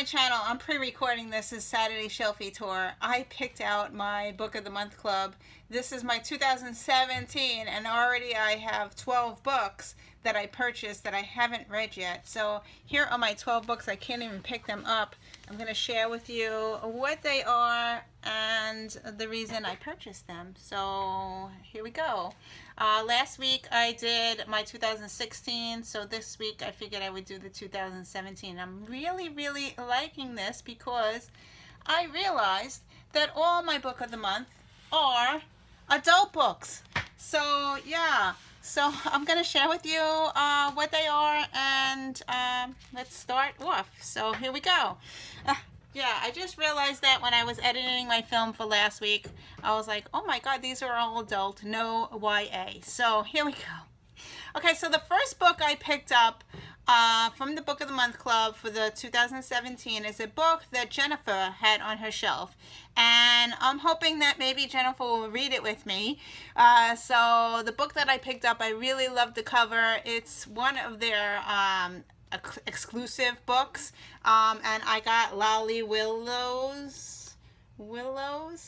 channel. I'm pre-recording this as Saturday Shelfie Tour. I picked out my Book of the Month Club. This is my 2017 and already I have 12 books that I purchased that I haven't read yet. So here are my 12 books. I can't even pick them up. I'm going to share with you what they are and the reason I purchased them. So here we go. Last week I did my 2016, so this week I figured I would do the 2017. I'm really liking this because I realized that all my Book of the Month are adult books. So yeah, so I'm going to share with you what they are, and let's start off. So here we go. Yeah, I just realized that when I was editing my film for last week, I was like, oh my god, these are all adult, no YA. So here we go. Okay, so the first book I picked up from the Book of the Month Club for the 2017 is a book that Jennifer had on her shelf. And I'm hoping that maybe Jennifer will read it with me. So the book that I picked up, I really love the cover. It's one of their exclusive books, and I got Lolly Willows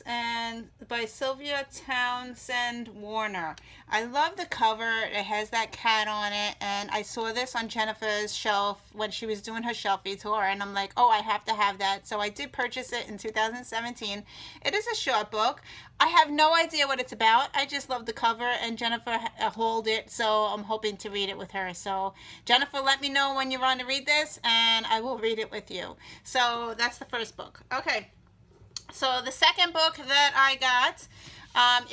and by Sylvia Townsend Warner. I love the cover. It has that cat on it, and I saw this on Jennifer's shelf when she was doing her shelfie tour, and I'm like, oh, I have to have that. So I did purchase it in 2017. It is a short book. I have no idea what it's about. I just love the cover, and Jennifer hauled it, so I'm hoping to read it with her. So Jennifer, let me know when you want to read this, and I will read it with you. So that's the first book. Okay. So the second book that I got,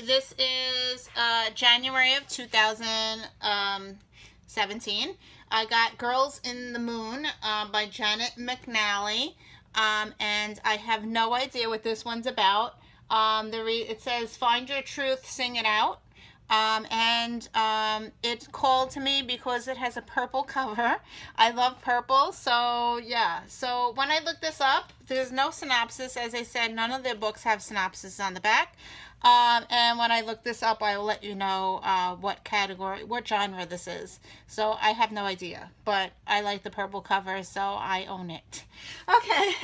this is January of 2017. I got Girls in the Moon by Janet McNally, and I have no idea what this one's about. It says, find your truth, sing it out. It called to me because it has a purple cover. I love purple, so yeah. So when I looked this up, there's no synopsis. As I said, none of their books have synopsis on the back. And when I look this up, I will let you know what genre this is. So I have no idea, but I like the purple cover, so I own it. Okay.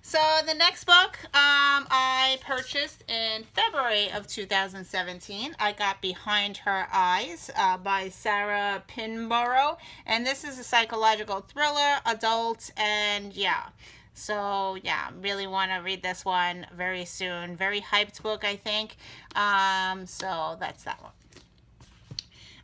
So the next book I purchased in February of 2017. I got Behind Her Eyes by Sarah Pinborough. And this is a psychological thriller, adult, and yeah. So yeah, really want to read this one very soon. Very hyped book, I think. So that's that one.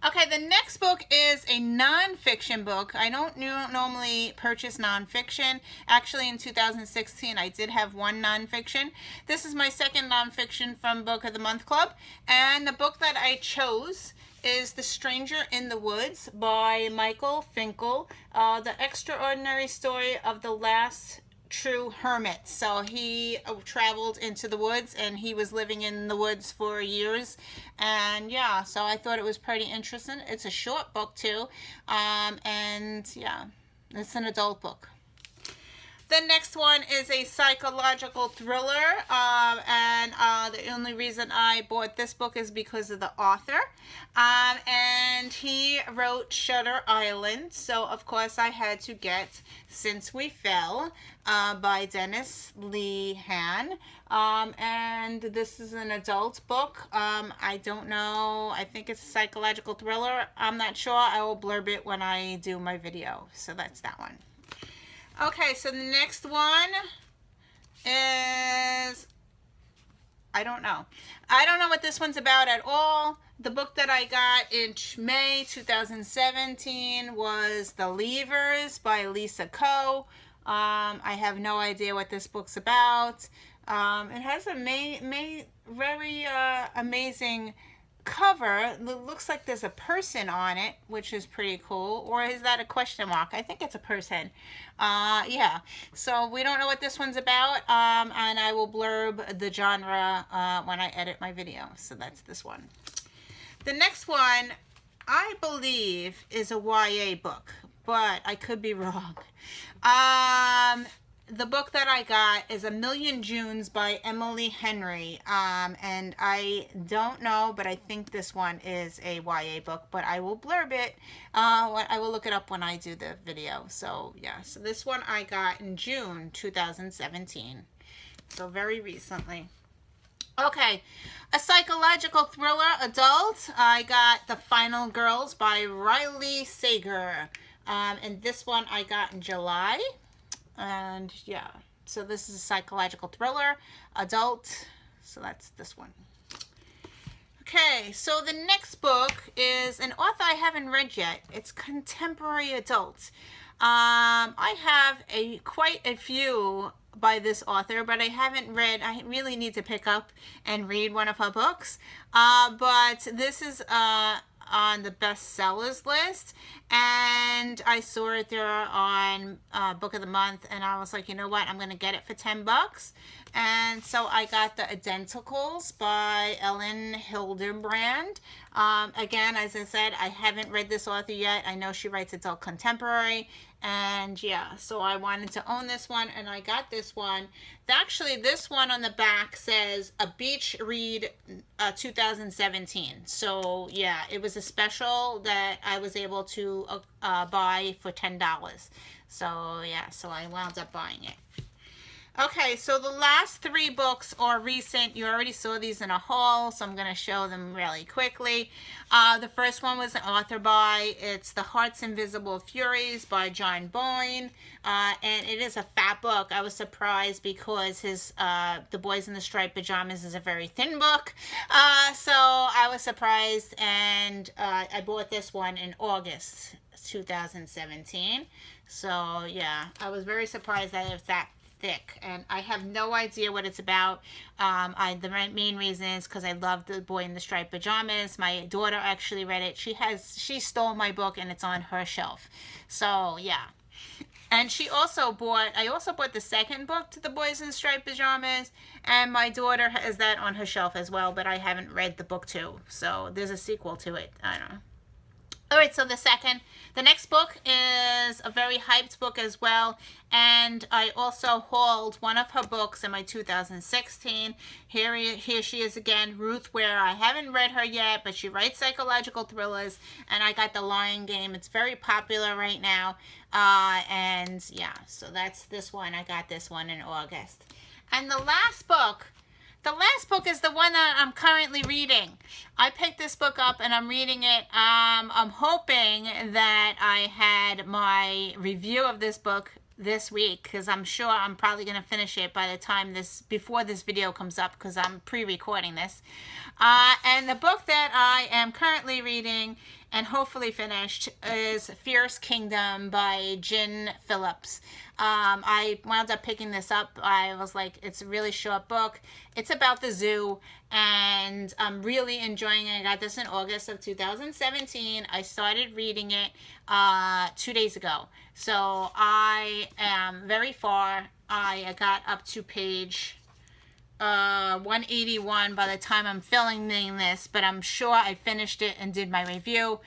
Okay, the next book is a nonfiction book. I don't normally purchase nonfiction. Actually, in 2016, I did have one nonfiction. This is my second nonfiction from Book of the Month Club. And the book that I chose is The Stranger in the Woods by Michael Finkel. The extraordinary story of the last true hermit. So he traveled into the woods, and he was living in the woods for years, and yeah, so I thought it was pretty interesting. It's a short book too, and yeah, it's an adult book. The next one is a psychological thriller, and the only reason I bought this book is because of the author, and he wrote Shutter Island, so of course I had to get Since We Fell by Dennis Lehane, and this is an adult book. I don't know, I think it's a psychological thriller. I'm not sure. I will blurb it when I do my video, so that's that one. Okay, so the next one is, I don't know. I don't know what this one's about at all. The book that I got in May 2017 was The Leavers by Lisa Coe. I have no idea what this book's about. It has a very amazing cover. It looks like there's a person on it, which is pretty cool. Or is that a question mark? I think it's a person. Yeah, so we don't know what this one's about, and I will blurb the genre when I edit my video. So that's this one. The next one, I believe, is a YA book, but I could be wrong. the book that I got is A Million Junes by Emily Henry. And I don't know, but I think this one is a YA book, but I will blurb it. I will look it up when I do the video. So yeah, so this one I got in June 2017. So very recently. Okay, a psychological thriller adult. I got The Final Girls by Riley Sager. And this one I got in July. And yeah, so this is a psychological thriller, adult. So that's this one. Okay, so the next book is an author I haven't read yet. It's contemporary adult. I have quite a few by this author, but I haven't read. I really need to pick up and read one of her books. But this is on the bestsellers list, and I saw it there on Book of the Month, and I was like, you know what, I'm gonna get it for $10. And so I got The Identicals by Ellen Hilderbrand. Again, as I said, I haven't read this author yet. I know she writes adult contemporary, and yeah, so I wanted to own this one, and I got this one. Actually, this one on the back says A Beach Read 2017. So yeah, it was a special that I was able to buy for $10. So yeah, so I wound up buying it. Okay, so the last three books are recent. You already saw these in a haul, so I'm going to show them really quickly. The first one was an author by, it's The Heart's Invisible Furies by John Boyne, and it is a fat book. I was surprised because his The Boys in the Striped Pajamas is a very thin book, so I was surprised, and I bought this one in August 2017. So yeah, I was very surprised that it was that thick, and I have no idea what it's about. The main reason is because I love The Boy in the Striped Pajamas. My daughter actually read it. She stole my book, and it's on her shelf. So yeah. And I also bought the second book to The Boys in Striped Pajamas, and my daughter has that on her shelf as well, but I haven't read the book 2. So there's a sequel to it. I don't know. All right, so the next book is a very hyped book as well, and I also hauled one of her books in my 2016. Here she is again, Ruth Ware. I haven't read her yet, but she writes psychological thrillers, and I got The Lion Game. It's very popular right now, and yeah, so that's this one. I got this one in August. And the last book is the one that I'm currently reading. I picked this book up and I'm reading it. I'm hoping that I had my review of this book this week, because I'm sure I'm probably going to finish it by the time before this video comes up, because I'm pre-recording this. And the book that I am currently reading and hopefully finished is Fierce Kingdom by Jen Phillips. I wound up picking this up. I was like, it's a really short book. It's about the zoo, and I'm really enjoying it. I got this in August of 2017. I started reading it 2 days ago. So I am very far. I got up to page 181 by the time I'm filming this, but I'm sure I finished it and did my review.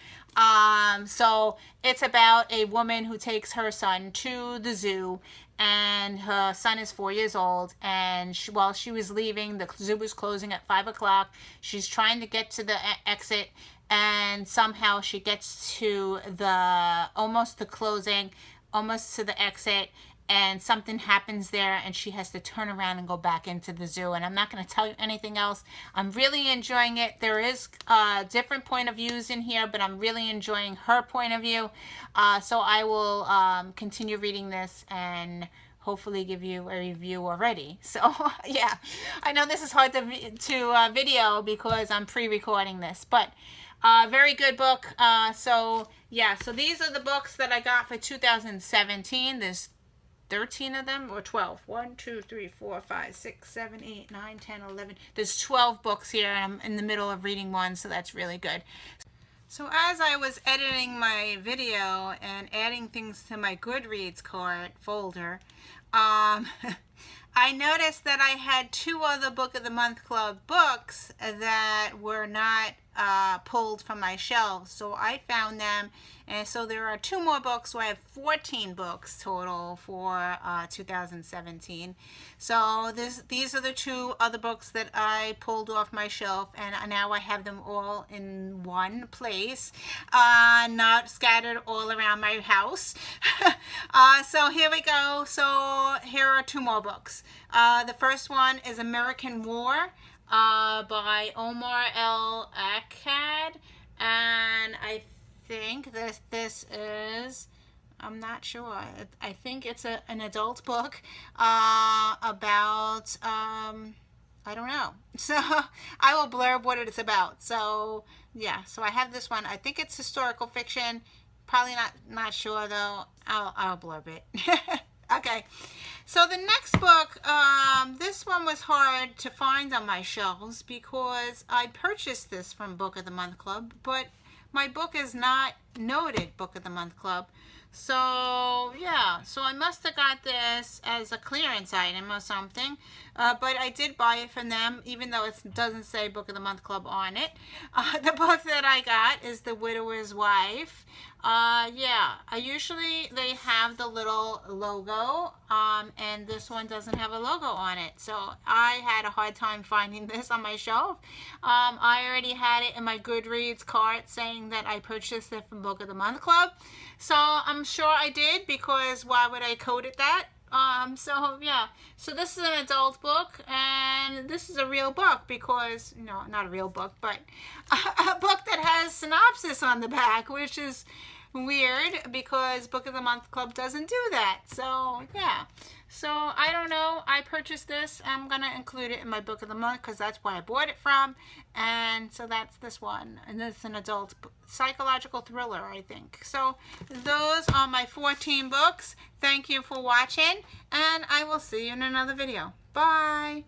So it's about a woman who takes her son to the zoo, and her son is 4 years old, and while she was leaving, the zoo was closing at 5 o'clock. She's trying to get to the exit, and somehow she gets to almost the closing, almost to the exit, and something happens there, and she has to turn around and go back into the zoo. And I'm not going to tell you anything else. I'm really enjoying it. There is different point of views in here, but I'm really enjoying her point of view. So I will continue reading this and hopefully give you a review already. So yeah, I know this is hard to video because I'm pre-recording this, but very good book. So yeah, so these are the books that I got for 2017. There's 13 of them, or 12. 1, 2, 3, 4, 5, 6, 7, 8, 9, 10, 11. There's 12 books here, and I'm in the middle of reading one, so that's really good. So as I was editing my video and adding things to my Goodreads card folder, I noticed that I had 2 other Book of the Month Club books that were not pulled from my shelves. So I found them, and so there are 2 more books. So I have 14 books total for 2017. So these are the 2 other books that I pulled off my shelf, and now I have them all in one place, not scattered all around my house. So here we go. So here are 2 more books. The first one is American War by Omar El Akkad, and I think this is, I'm not sure, I think it's an adult book about I don't know, so I will blurb what it's about. So yeah, so I have this one. I think it's historical fiction, probably not sure though. I'll blurb it. Okay, so the next book, this one was hard to find on my shelves because I purchased this from Book of the Month Club, but my book is not noted Book of the Month Club. So yeah, so I must have got this as a clearance item or something, but I did buy it from them, even though it doesn't say Book of the Month Club on it. The book that I got is The Widower's Wife. Yeah, they have the little logo, and this one doesn't have a logo on it. So I had a hard time finding this on my shelf. I already had it in my Goodreads cart saying that I purchased it from Book of the Month Club. So I'm sure I did, because why would I code it that? So yeah, so this is an adult book, and this is a real book because, not a real book, but a book that has synopsis on the back, which is weird because Book of the Month Club doesn't do that. So yeah, so I don't know, I purchased this. I'm gonna include it in my Book of the Month because that's where I bought it from, and so that's this one, and it's an adult psychological thriller, I think. So those are my 14 books. Thank you for watching, and I will see you in another video. Bye.